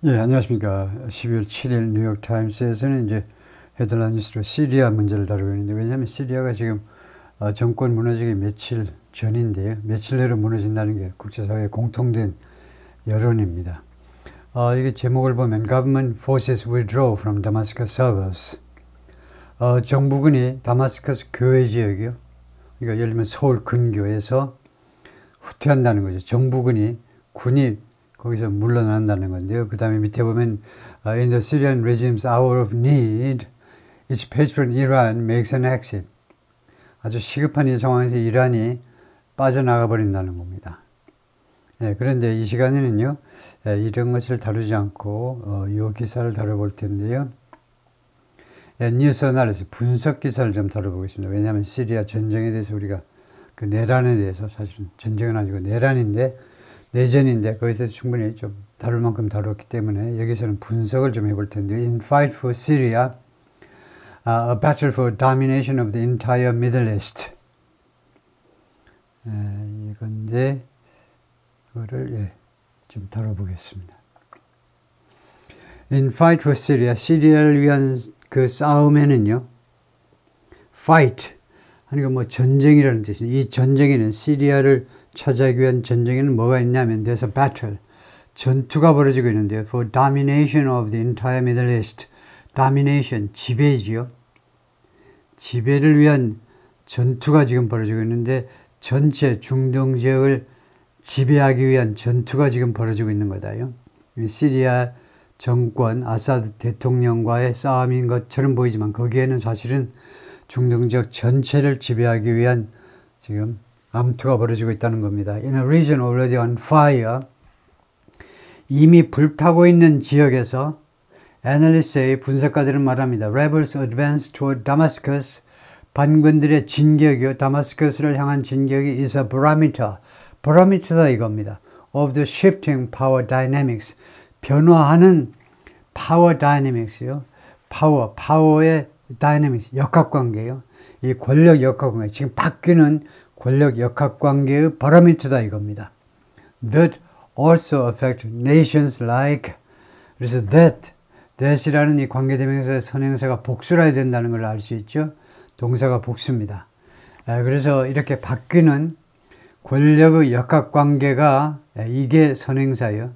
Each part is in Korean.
예, 안녕하십니까. 12월 7일 뉴욕타임스에서는 이제 헤드라인 뉴스로 시리아 문제를 다루고 있는데, 왜냐하면 시리아가 지금 정권 무너지기 며칠 전인데요. 며칠 내로 무너진다는 게 국제사회의 공통된 여론입니다. 이게 제목을 보면 Government forces withdraw from Damascus suburbs. 정부군이 다마스커스 교외 지역이요. 그러니까 예를 들면 서울 근교에서 후퇴한다는 거죠. 정부군이 군이 거기서 물러난다는 건데요. 그 다음에 밑에 보면 In the Syrian regime's hour of need, its patron Iran makes an exit. 아주 시급한 이 상황에서 이란이 빠져나가 버린다는 겁니다. 그런데 이 시간에는요, 이런 것을 다루지 않고 이 기사를 다뤄볼 텐데요. 뉴스 어나리스 분석 기사를 좀 다뤄보겠습니다. 왜냐하면 시리아 전쟁에 대해서 우리가 그 내란에 대해서, 사실은 전쟁은 아니고 내전인데 거기에 대해서 충분히 좀 다룰 만큼 다뤘기 때문에 여기서는 분석을 좀 해볼 텐데요. In Fight for Syria, a battle for domination of the entire Middle East. 이건데 이거를 좀 다뤄보겠습니다. In Fight for Syria, 시리아를 위한 그 싸움에는요, fight 하니까 뭐 전쟁이라는 뜻이에요. 이 전쟁에는, 시리아를 차지하기 위한 전쟁에는 뭐가 있냐면 there's a battle, 전투가 벌어지고 있는데요. For domination of the entire Middle East. domination, 지배지요. 지배를 위한 전투가 지금 벌어지고 있는데, 전체 중동 지역을 지배하기 위한 전투가 지금 벌어지고 있는 거다요. 시리아 정권, 아사드 대통령과의 싸움인 것처럼 보이지만 거기에는 사실은 중동 지역 전체를 지배하기 위한 지금 암투가 벌어지고 있다는 겁니다. In a region already on fire, 이미 불타고 있는 지역에서 애널리스트의 분석가들은 말합니다. Rebels advance toward Damascus, 반군들의 진격이요, 다마스커스를 향한 진격이 is a barometer, 바로미터다 이겁니다. Of the shifting power dynamics, 변화하는 파워 다이내믹스요. 파워의 다이내믹스, 역학관계요. 이 권력 역학관계, 지금 바뀌는 권력 역학관계의 바로미터다 이겁니다. That also affect nations like, 그래서 that이라는 이 관계대명사의 선행사가 복수를 해야 된다는 걸 알 수 있죠. 동사가 복수입니다. 그래서 이렇게 바뀌는 권력의 역학관계가, 이게 선행사예요.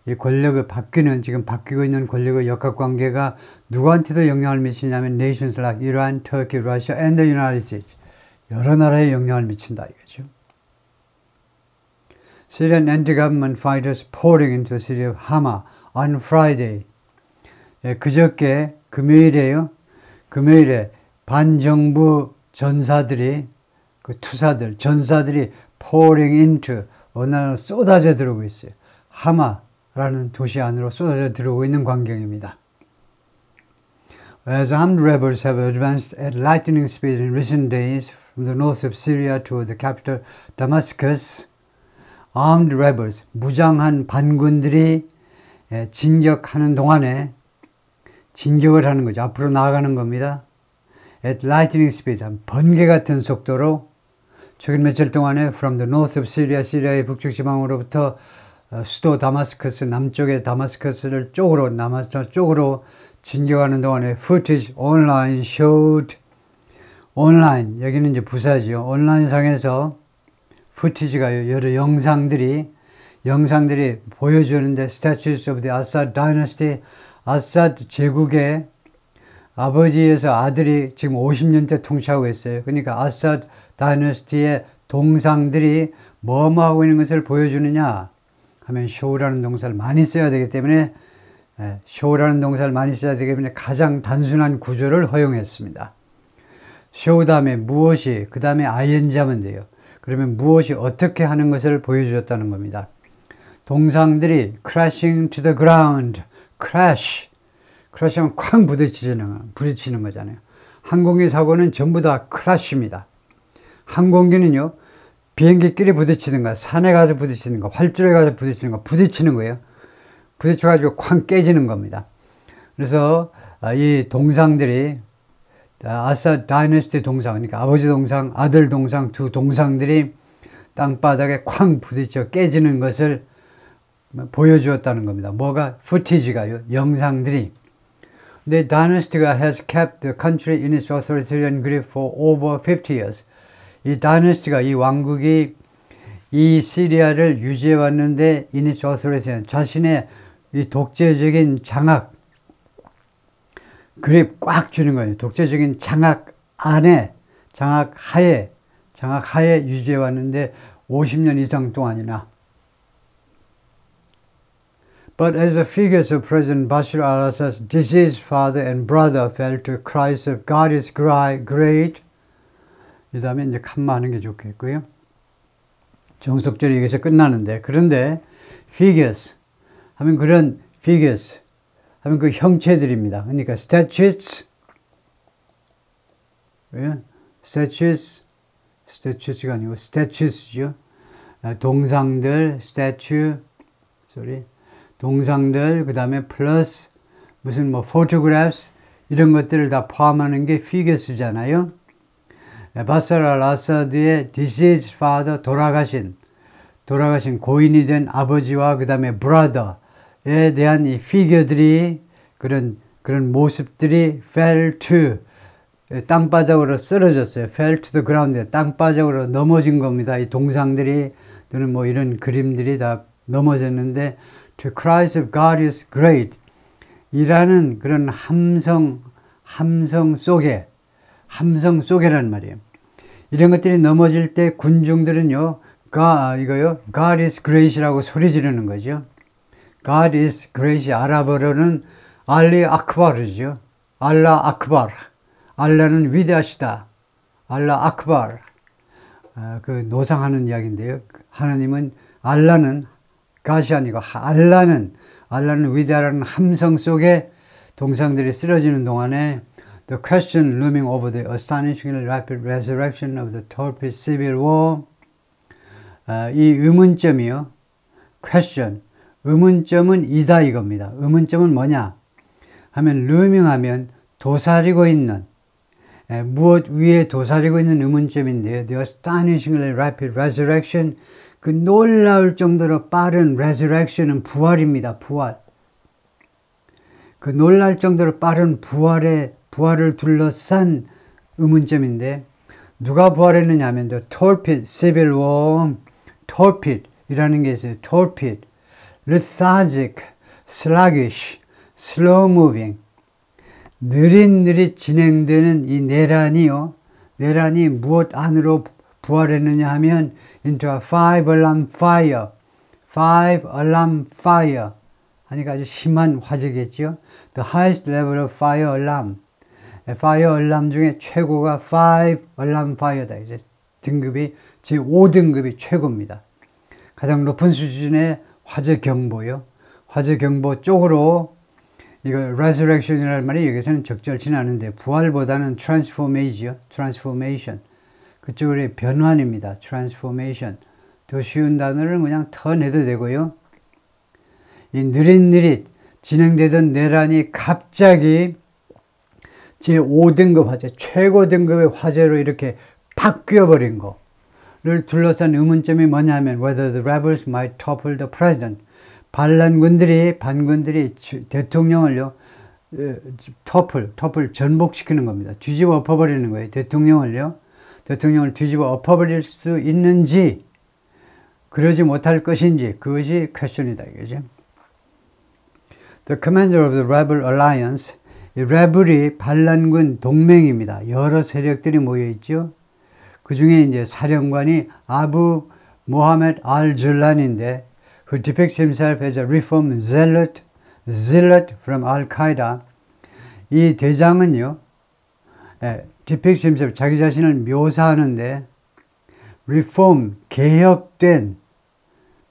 이 권력의 바뀌는, 지금 바뀌고 있는 권력의 역학관계가 누구한테도 영향을 미치냐면 nations like Iran, Turkey, Russia and the United States. 여러 나라에 영향을 미친다 이거죠. Syrian anti-government fighters pouring into the city of Hama on Friday. 그저께 금요일에 반정부 전사들이, 전사들이 pouring into, 어느 나라로 쏟아져 들어오고 있어요. 하마라는 도시 안으로 쏟아져 들어오고 있는 광경입니다. As armed rebels have advanced at lightning speed in recent days from the north of Syria to the capital Damascus, armed rebels, 무장한 반군들이 진격하는 동안에 진격을 하는 거죠. 앞으로 나아가는 겁니다. At lightning speed, 번개 같은 속도로 최근 며칠 동안에 from the north of Syria, 시리아의 북쪽 지방으로부터 수도 다마스커스, 남쪽의 다마스커스를 쪽으로 진격하는 동안에 footage online showed, 온라인, 여기는 이제 부사지요. 온라인상에서 footage가 여러 영상들이 보여주는데 statues of the Assad dynasty, 아사드 제국의 아버지에서 아들이 지금 50년째 통치하고 있어요. 그러니까 아사드 다이너스티의 동상들이 뭐뭐 하고 있는 것을 보여주느냐 하면 show라는 동사를 많이 써야 되기 때문에 가장 단순한 구조를 허용했습니다. show 다음에 무엇이, 그 다음에 ing 하면 돼요. 그러면 무엇이 어떻게 하는 것을 보여주었다는 겁니다. 동상들이 crashing to the ground, crash하면 쾅 부딪히는 거잖아요. 항공기 사고는 전부 다 crash입니다. 항공기는요, 비행기끼리 부딪히든가, 산에 가서 부딪히든가, 활주로에 가서 부딪히는 거예요. 부딪혀가지고 쾅 깨지는 겁니다. 그래서 이 동상들이, 아사드 다이너스티 동상, 그러니까 아버지 동상, 아들 동상, 두 동상들이 땅바닥에 쾅 부딪혀 깨지는 것을 보여주었다는 겁니다. 뭐가? footage가요. 영상들이. The dynasty가 has kept the country in its authoritarian grip for over 50 years. 이 dynasty가, 이 왕국이 이 시리아를 유지해 왔는데 in its authoritarian, 자신의 이 독재적인 장악, 그립 꽉 주는 거예요. 독재적인 장악 안에, 장악 하에 유지해 왔는데 50년 이상 동안이나. But as the figures of President Bashar al-Assad's deceased father and brother fell to cries of God is great. 이 다음에 이제 칸마하는 게 좋겠고요. 정석절이 여기서 끝나는데, 그런데 figures 하면 그런 figures 하면 그 형체들입니다. 그러니까 statues가 아니고 statues죠. 동상들, 동상들, 그 다음에 플러스 무슨 뭐 photographs 이런 것들을 다 포함하는 게 figures잖아요. 바사르 al-아사드의 deceased father, 돌아가신 고인이 된 아버지와 그 다음에 brother에 대한 이 피규어들이 그런 모습들이 fell to, 땅바닥으로 쓰러졌어요. fell to the ground, 땅바닥으로 넘어진 겁니다. 이 동상들이 또는 뭐 이런 그림들이 다 넘어졌는데 to cries of God is great 이라는 그런 함성 속에란 말이에요. 이런 것들이 넘어질 때 군중들은요, God is great이라고 소리 지르는 거죠. God is great, 아랍어로는 알리 아크바르죠. 알라 아크바르. 알라는 위대하시다. 알라 아크바르. 그 노상하는 이야기인데요. 하나님은, 알라는 God이 아니고 알라는 위대하라는 함성 속에 동상들이 쓰러지는 동안에 The question looming over the astonishingly rapid resurrection of the torpid civil war. 이 의문점이요. question. 의문점은 이다 이겁니다. 의문점은 뭐냐? 하면 looming 하면 도사리고 있는, 무엇 위에 도사리고 있는 의문점인데요. The astonishingly rapid resurrection. 그 놀라울 정도로 빠른 resurrection은 부활입니다. 부활. 그 놀랄 정도로 빠른 부활을 둘러싼 의문점인데, 누가 부활했느냐 하면 the torpid civil war, torpid이라는 게 있어요. torpid, lethargic, sluggish, slow moving, 느릿느릿 진행되는 이 내란이 무엇 안으로 부활했느냐 하면 into a five alarm fire 하니까 아주 심한 화재겠죠. The highest level of fire alarm 중에 최고가 five alarm fire다. 이제 등급이 제5등급이 최고입니다. 가장 높은 수준의 화재 경보요. 화재 경보 쪽으로 이거 resurrection이라는 말이 여기서는 적절치는 않은데 부활보다는 transformation 그쪽으로의 변환입니다. transformation. 더 쉬운 단어를 그냥 터내도 되고요. 이 느릿느릿 진행되던 내란이 갑자기 제5등급 화재, 최고 등급의 화재로 이렇게 바뀌어버린 거를 둘러싼 의문점이 뭐냐면 whether the rebels might topple the president. 반군들이 대통령을요, topple, 전복시키는 겁니다. 뒤집어 엎어버리는 거예요. 대통령을 뒤집어 엎어버릴 수 있는지, 그러지 못할 것인지, 그것이 퀘스천이다 이거죠. The commander of the rebel alliance, 이 rebel이 반란군 동맹입니다. 여러 세력들이 모여 있죠. 그 중에 이제 사령관이 아부 모하메드 al-Julan인데, who depicts himself as a reform zealot from Al-Qaeda. 이 대장은요, depicts himself, 자기 자신을 묘사하는데, reform, 개혁된,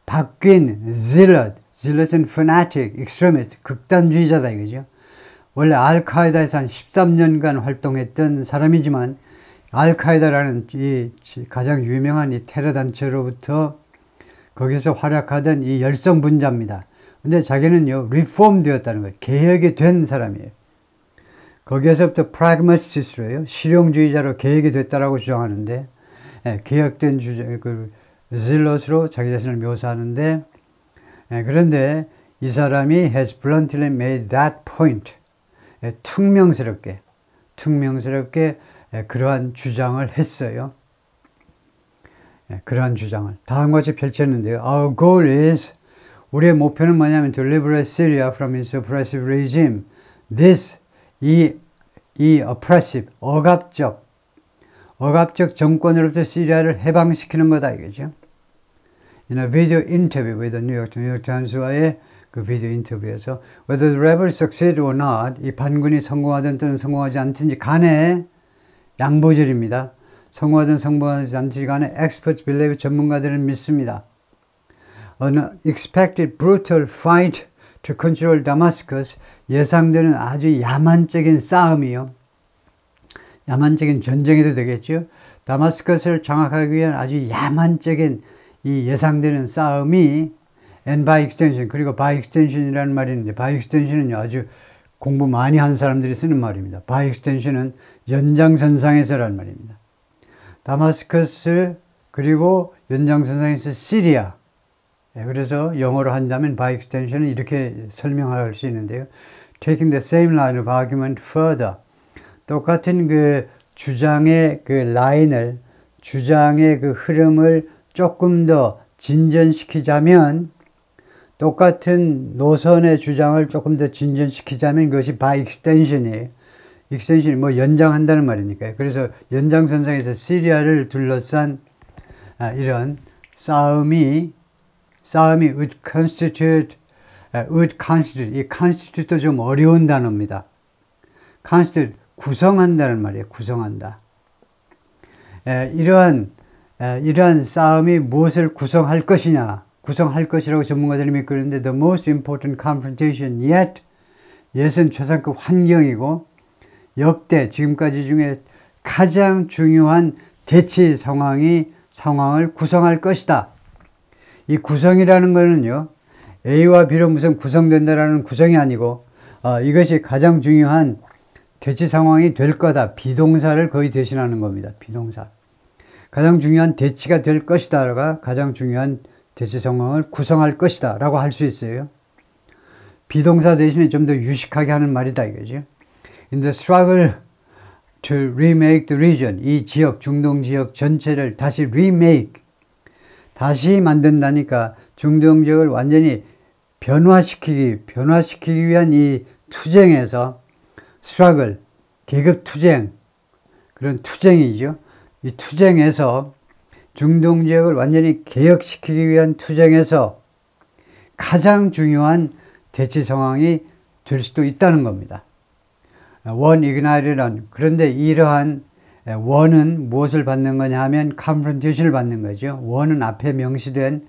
바뀐, zealot은 fanatic, extremist, 극단주의자다 이거죠. 원래 알카에다에서 한 13년간 활동했던 사람이지만, 알카에다라는 이 가장 유명한 이 테러 단체로부터 거기서 활약하던 이 열성분자입니다. 근데 자기는요, 리폼 되었다는 거예요. 개혁이 된 사람이에요. 거기에서부터 프라그마티스트로요, 실용주의자로 개혁이 됐다라고 주장하는데, 개혁된 질럿으로 자기 자신을 묘사하는데, 그런데 이 사람이 has bluntly made that point. 퉁명스럽게 그러한 주장을 했어요. 그러한 주장을 다음과 같이 펼쳤는데요. Our goal is, 우리의 목표는 뭐냐면 to liberate Syria from its oppressive regime. This, 이 oppressive, 억압적 정권으로부터 시리아를 해방시키는 거다 이거죠. In a video interview with the New York Times와의 그 비디오 인터뷰에서 whether the rebels succeed or not, 이 반군이 성공하든 또는 성공하지 않든지 간에 양보절입니다. 성공하든 성공하지 않든지 간에 experts believe, 전문가들은 믿습니다. An expected brutal fight to control Damascus, 예상되는 아주 야만적인 싸움이요. 야만적인 전쟁이도 되겠죠. 다마스커스를 장악하기 위한 아주 야만적인 이 예상되는 싸움이 and by extension, 그리고 by extension이라는 말이 있는데 by extension은요 아주 공부 많이 한 사람들이 쓰는 말입니다. by extension은 연장선상에서라는 말입니다. 다마스커스 그리고 연장선상에서 시리아. 그래서 영어로 한다면 by extension은 이렇게 설명할 수 있는데요. Taking the same line of argument further. 똑같은 그 주장의 그 라인을, 주장의 그 흐름을 조금 더 진전시키자면, 똑같은 노선의 주장을 조금 더 진전시키자면 그것이 by extension이에요. extension이 뭐 연장한다는 말이니까요. 그래서 연장선상에서 시리아를 둘러싼 이런 싸움이 would constitute, 이 constitute도 좀 어려운 단어입니다. constitute, 구성한다는 말이에요. 구성한다. 이러한 싸움이 무엇을 구성할 것이라고 전문가들이 믿고 있는데 the most important confrontation yet은 최상급 환경이고 역대 지금까지 중에 가장 중요한 대치 상황을 구성할 것이다. 이 구성이라는 거는요, A와 B로 무슨 구성된다라는 구성이 아니고 이것이 가장 중요한 대치 상황이 될 거다. 비동사를 거의 대신하는 겁니다. 비동사. 가장 중요한 대치가 될 것이다가 가장 중요한 대치 상황을 구성할 것이다 라고 할 수 있어요. 비동사 대신에 좀 더 유식하게 하는 말이다 이거죠. In the struggle to remake the region, 이 지역, 중동 지역 전체를 다시 remake, 다시 만든다니까 중동 지역을 완전히 변화시키기 위한 이 투쟁에서 struggle, 계급 투쟁, 그런 투쟁이죠. 이 투쟁에서 중동 지역을 완전히 개혁시키기 위한 투쟁에서 가장 중요한 대치 상황이 될 수도 있다는 겁니다. One ignited on, 그런데 이러한 원은 무엇을 받는 거냐 하면 confrontation을 받는 거죠. 원은 앞에 명시된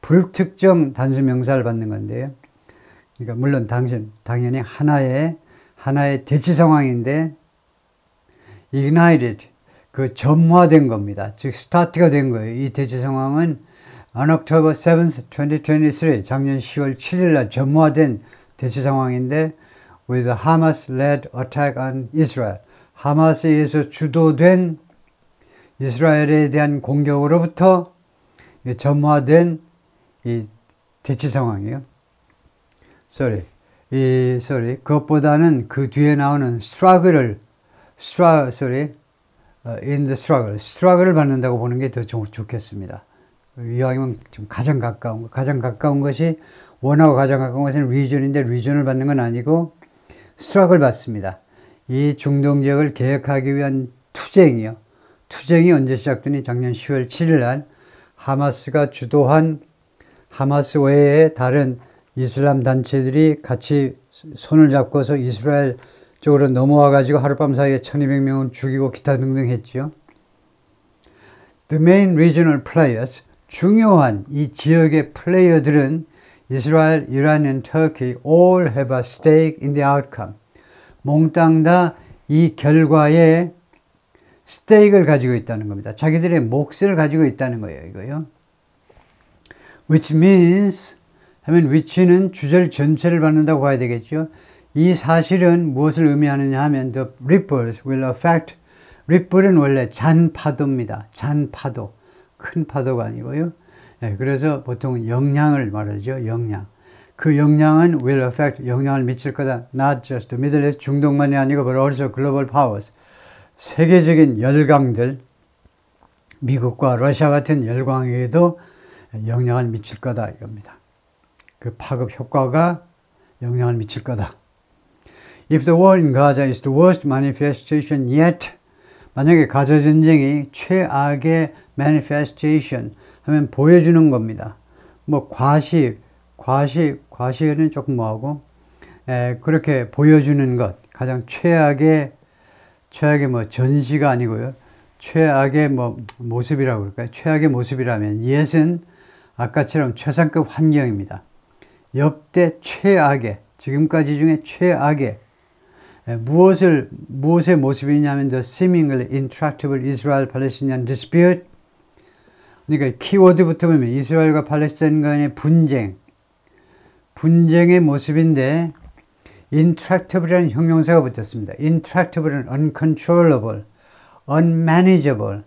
불특정 단수 명사를 받는 건데요. 그러니까 물론 당연히 하나의 대치 상황인데 ignited, 그 점화된 겁니다. 즉 스타트가 된 거예요. 이 대치 상황은 on October 7th, 2023, 작년 10월 7일 날 점화된 대치 상황인데 with a Hamas-led attack on Israel, 하마스에 의해서 주도된 이스라엘에 대한 공격으로부터 점화된 이 대치 상황이에요. 그것보다는 그 뒤에 나오는 in the struggle을 받는다고 보는 게 더 좋겠습니다. 이왕이면 좀 가장 가까운 것이, 원하고 가장 가까운 것은 region인데 region을 받는 건 아니고 struggle 받습니다. 이 중동 지역을 개혁하기 위한 투쟁이요. 투쟁이 언제 시작되니 작년 10월 7일 날 하마스가 주도한, 하마스 외에 다른 이슬람 단체들이 같이 손을 잡고서 이스라엘 쪽으로 넘어와 가지고 하룻밤 사이에 1200명을 죽이고 기타 등등 했죠. The main regional players, 중요한 이 지역의 플레이어들은 이스라엘, 이란, and Turkey all have a stake in the outcome. 몽땅 다 이 결과에 스테이크를 가지고 있다는 겁니다. 자기들의 몫을 가지고 있다는 거예요, 이거요. Which means, 하면 which는 주절 전체를 받는다고 봐야 되겠죠. 이 사실은 무엇을 의미하느냐 하면 the ripples will affect, ripple은 원래 잔파도입니다. 잔파도, 큰 파도가 아니고요. 그래서 보통 영향을 말하죠. 영향. 그 영향은 will affect, 영향을 미칠 거다. Not just the Middle East, 중동만이 아니고 but also global powers. 세계적인 열강들, 미국과 러시아 같은 열강에게도 영향을 미칠 거다 이겁니다. 그 파급 효과가 영향을 미칠 거다. If the war in Gaza is the worst manifestation yet, 만약에 가자 전쟁이 최악의 manifestation 하면 보여주는 겁니다. 뭐 과시는 조금 뭐하고 그렇게 보여주는 것, 가장 최악의 뭐 전시가 아니고요. 최악의 뭐 모습이라고 그럴까요? 최악의 모습이라면 yes은 아까처럼 최상급 환경입니다. 역대 최악의, 지금까지 중에 최악의 무엇의 모습이냐면 the seemingly intractable Israel-Palestinian dispute. 그러니까 키워드부터 보면 이스라엘과 팔레스타인 간의 분쟁의 모습인데 intractable이라는 형용사가 붙었습니다. intractable은 uncontrollable, unmanageable,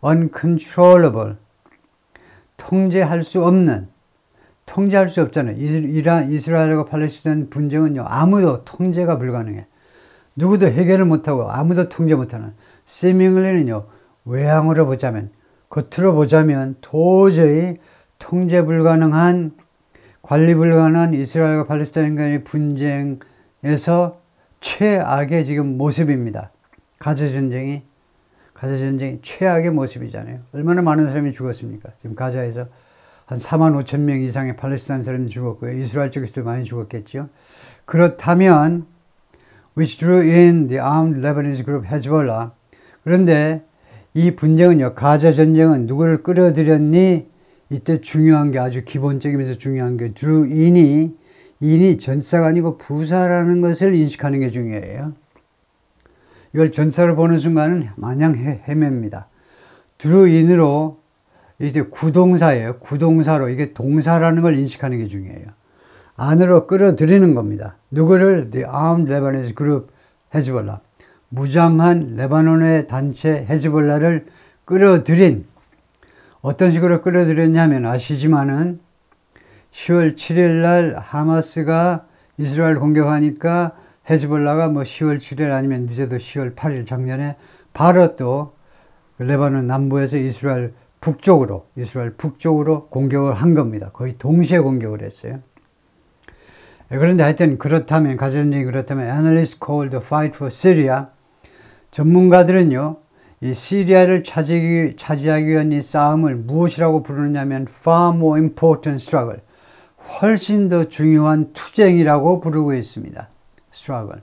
uncontrollable. 통제할 수 없잖아요. 이스라엘과 팔레스타인 분쟁은요, 아무도 통제가 불가능해. 누구도 해결을 못하고 아무도 통제 못하는. seemingly는요, 외향으로 보자면, 겉으로 보자면 도저히 통제 불가능한, 관리 불가능한 이스라엘과 팔레스타인 간의 분쟁에서 최악의 지금 모습입니다. 가자 전쟁이 최악의 모습이잖아요. 얼마나 많은 사람이 죽었습니까? 지금 가자에서 한 4만 5천 명 이상의 팔레스타인 사람이 죽었고요. 이스라엘 쪽에서도 많이 죽었겠죠. 그렇다면 which drew in the armed Lebanese group Hezbollah. 그런데 이 분쟁은요, 가자 전쟁은 누구를 끌어들였니? 이때 중요한 게 아주 기본적이면서 중요한 게 drew in이 전사가 아니고 부사라는 것을 인식하는 게 중요해요. 이걸 전사를 보는 순간은 마냥 헤맵니다. drew in으로 이제 구동사예요. 구동사로 이게 동사라는 걸 인식하는 게 중요해요. 안으로 끌어들이는 겁니다. 누구를? The armed Lebanese group Hezbollah. 무장한 레바논의 단체 헤즈볼라를 끌어들인, 어떤 식으로 끌어들였냐면 아시지만은 10월 7일 날 하마스가 이스라엘 공격하니까 헤즈볼라가 뭐 10월 7일 아니면 늦어도 10월 8일 작년에 바로 또 레바논 남부에서 이스라엘 북쪽으로 공격을 한 겁니다. 거의 동시에 공격을 했어요. 그런데 하여튼 그렇다면, 가자전쟁이 그렇다면 Analysts call the fight for Syria, 전문가들은요, 이 시리아를 차지하기 위한 이 싸움을 무엇이라고 부르느냐면 far more important struggle, 훨씬 더 중요한 투쟁이라고 부르고 있습니다. struggle.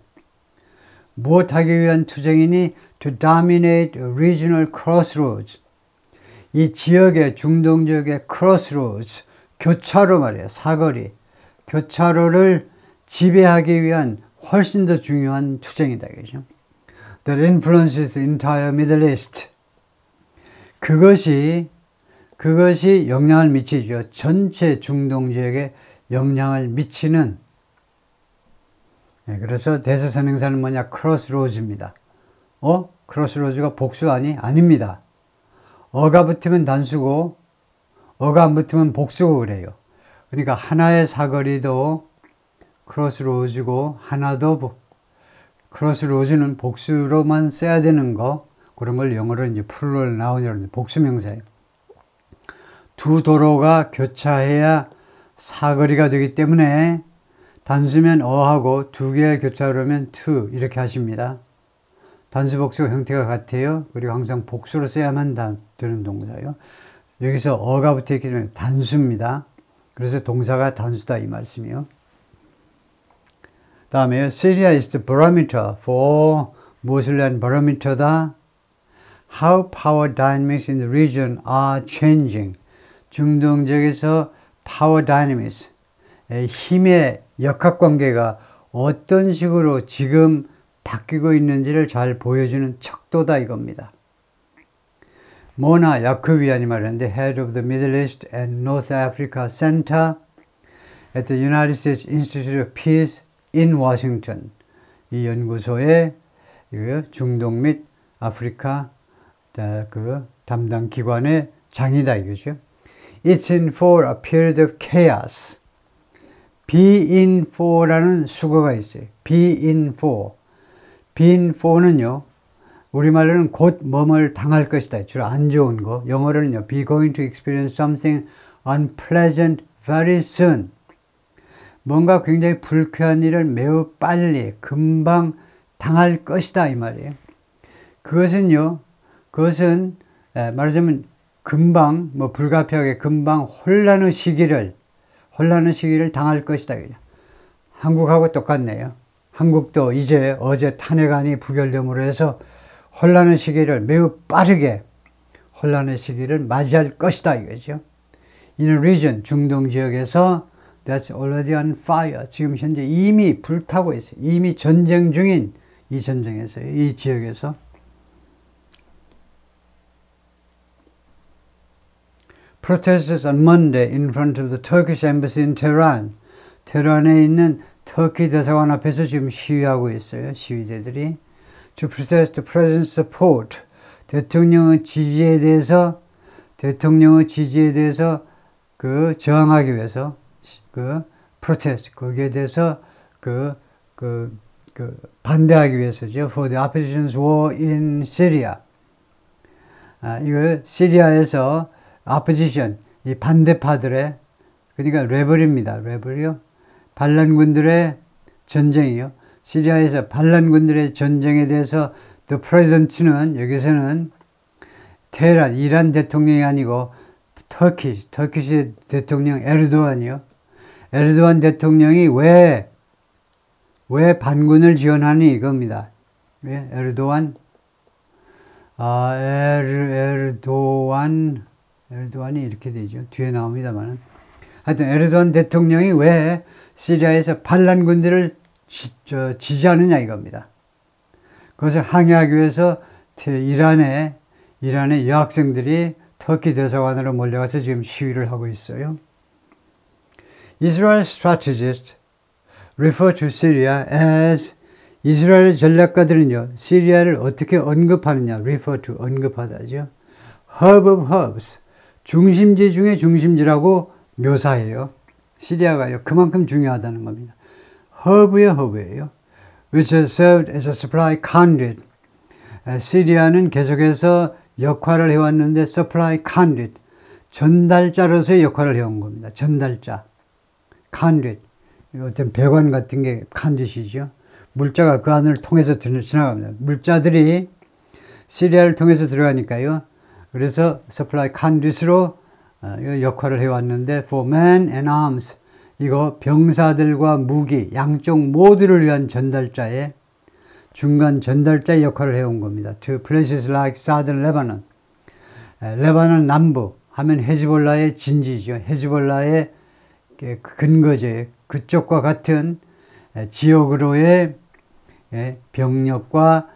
무엇하기 위한 투쟁이니? to dominate a regional crossroads. 이 지역의, 중동 지역의 crossroads, 교차로 말이에요. 사거리. 교차로를 지배하기 위한 훨씬 더 중요한 투쟁이다. 그죠? That influences the entire Middle East. 그것이 영향을 미치죠. 전체 중동 지역에 영향을 미치는. 그래서 대세선행사는 뭐냐? 크로스로즈입니다. 크로스로즈가 복수 아닙니다. 어가 붙으면 단수고 어가 안 붙으면 복수고 그래요. 그러니까 하나의 사거리도 크로스로즈고 하나도 크로스로즈는 복수로만 써야 되는 거, 그런 걸 영어로 이제 플루럴 나운이라는 복수명사예요. 두 도로가 교차해야 사거리가 되기 때문에 단수면 어하고 두 개의 교차로면 to 이렇게 하십니다. 단수 복수 형태가 같아요. 그리고 항상 복수로 써야만 되는 동사예요. 여기서 어가 붙어있기 때문에 단수입니다. 그래서 동사가 단수다 이 말씀이요. 다음에 Syria is the barometer for, 무엇을 위한 barometer다? How power dynamics in the region are changing. 중동 지역에서 power dynamics, 힘의 역학관계가 어떤 식으로 지금 바뀌고 있는지를 잘 보여주는 척도다 이겁니다. 모나 야코비안이 말하는데 Head of the Middle East and North Africa Center at the United States Institute of Peace in Washington. 이 연구소의 중동 및 아프리카 그 담당 기관의 장이다 이거죠. It's in for a period of chaos. Be in for라는 수거가 있어요. Be in for. Be in for는요. 우리말로는 곧 뭐뭘 당할 것이다. 주로 안 좋은 거. 영어로는요. Be going to experience something unpleasant very soon. 뭔가 굉장히 불쾌한 일을 매우 빨리, 금방 당할 것이다. 이 말이에요. 그것은 말하자면 금방, 불가피하게 금방 혼란의 시기를 당할 것이다. 한국하고 똑같네요. 한국도 이제 어제 탄핵안이 부결됨으로 해서 혼란의 시기를 매우 빠르게 혼란의 시기를 맞이할 것이다 이거죠. In a region, 중동 지역에서 that's already on fire. 지금 현재 이미 불타고 있어요. 이미 전쟁 중인 이 전쟁에서, 이 지역에서. Protesters on Monday in front of the Turkish embassy in Tehran. 테헤란에 있는 터키 대사관 앞에서 지금 시위하고 있어요. 시위대들이. To protest the president's support. 대통령의 지지에 대해서 저항하기 위해서 protest, 거기에 대해서 반대하기 위해서죠. For the opposition's war in Syria. 이거 시리아에서 opposition, 이 반대파들의, 그러니까 레벨입니다. 레벨이요. 반란군들의 전쟁이요. 시리아에서 반란군들의 전쟁에 대해서 the president는 여기서는 테헤란, 이란 대통령이 아니고 터키시 대통령 에르도안이요. 에르도안 대통령이 왜 반군을 지원하니 이겁니다. 왜 에르도안이 이렇게 되죠. 뒤에 나옵니다만. 하여튼 에르도안 대통령이 왜 시리아에서 반란군들을 지지하느냐 이겁니다. 그것을 항의하기 위해서 이란의 여학생들이 터키 대사관으로 몰려가서 지금 시위를 하고 있어요. Israel strategists refer to Syria as 이스라엘 전략가들은요, 시리아를 어떻게 언급하느냐, refer to, 언급하다죠. hub of hubs, 중심지 중에 중심지라고 묘사해요. 시리아가요, 그만큼 중요하다는 겁니다. hub의 hub이에요. which has served as a supply conduit. 시리아는 계속해서 역할을 해왔는데 supply conduit, 전달자로서의 역할을 해온 겁니다. 전달자, conduit, 어떤 배관 같은 게 conduit이죠. 물자가 그 안을 통해서 지나갑니다. 물자들이 시리아를 통해서 들어가니까요. 그래서 supply conduit으로 역할을 해왔는데 for men and arms, 이거 병사들과 무기, 양쪽 모두를 위한 전달자의 중간 전달자 역할을 해온 겁니다. To places like southern Lebanon. 레바논 남부 하면 헤즈볼라의 진지죠. 헤즈볼라의 근거지. 그쪽과 같은 지역으로의 병력과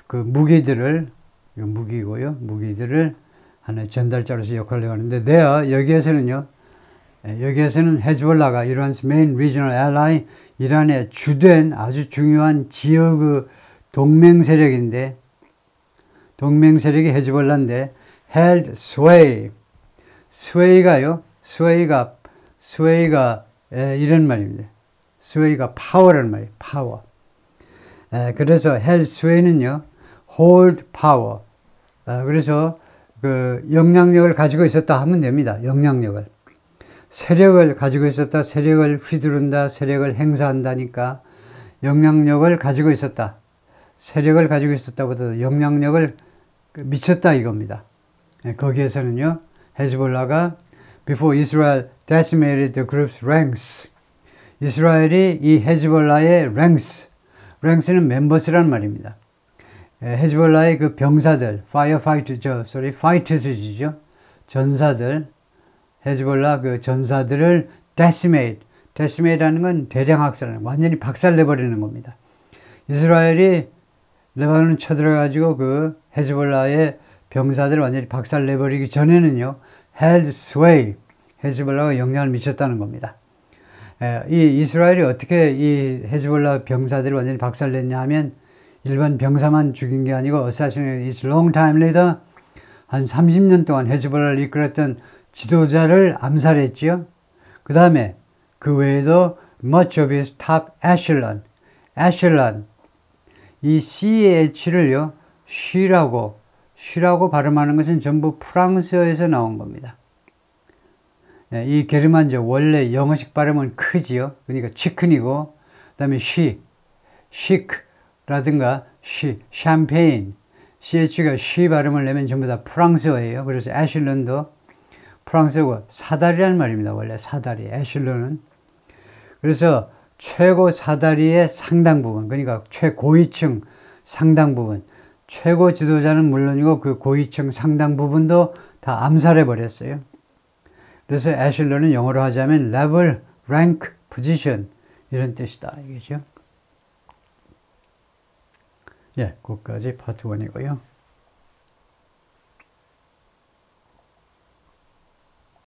그 무기들을, 무기들을 하나의 전달자로서 역할을 해왔는데, 여기에서는 헤즈볼라가 이란's main regional ally, 이란의 주된 아주 중요한 지역의 동맹 세력이 헤즈볼라인데, held sway. sway가 이런 말입니다. sway가 파워라는 말이에요. 파워. 그래서 held sway는요, hold power. 그래서 그 영향력을 가지고 있었다 하면 됩니다. 영향력을. 세력을 가지고 있었다, 세력을 휘두른다, 세력을 행사한다니까 영향력을 가지고 있었다. 세력을 가지고 있었다보다 영향력을 미쳤다 이겁니다. 거기에서는요, 헤즈볼라가 before Israel decimated the group's ranks. 이스라엘이 이 헤즈볼라의 ranks는 멤버스란 말입니다. 헤즈볼라의 그 병사들, fighters이죠. 전사들, 헤즈볼라 그 전사들을 decimate하는 건 대량 학살하는, 완전히 박살내버리는 겁니다. 이스라엘이 레바논 쳐들어가지고 그 헤즈볼라의 병사들을 완전히 박살내버리기 전에는요, held sway, 헤즈볼라가 영향을 미쳤다는 겁니다. 이 이스라엘이 어떻게 이 헤즈볼라 병사들을 완전히 박살냈냐 하면, 일반 병사만 죽인 게 아니고 assassinated its long time leader, 한 30년 동안 헤즈볼라를 이끌었던 지도자를 암살했지요. 그 다음에 그 외에도 much of his top echelon, 이 CH를요, 쉬라고 발음하는 것은 전부 프랑스어에서 나온 겁니다. 이 게르만족 원래 영어식 발음은 크지요. 그러니까 치킨이고, 그 다음에 시크라든가 샴페인, CH가 쉬 발음을 내면 전부 다 프랑스어예요. 그래서 에슐런도 프랑스어고 사다리란 말입니다. 원래 사다리, 에슐런은. 그래서 최고 사다리의 상당 부분, 그러니까 최고위층 상당 부분, 최고 지도자는 물론이고 그 고위층 상당 부분도 다 암살해 버렸어요. 그래서 에슐런은 영어로 하자면 level, rank, position 이런 뜻이다. 이거죠. 예, 거기까지 파트 1이고요.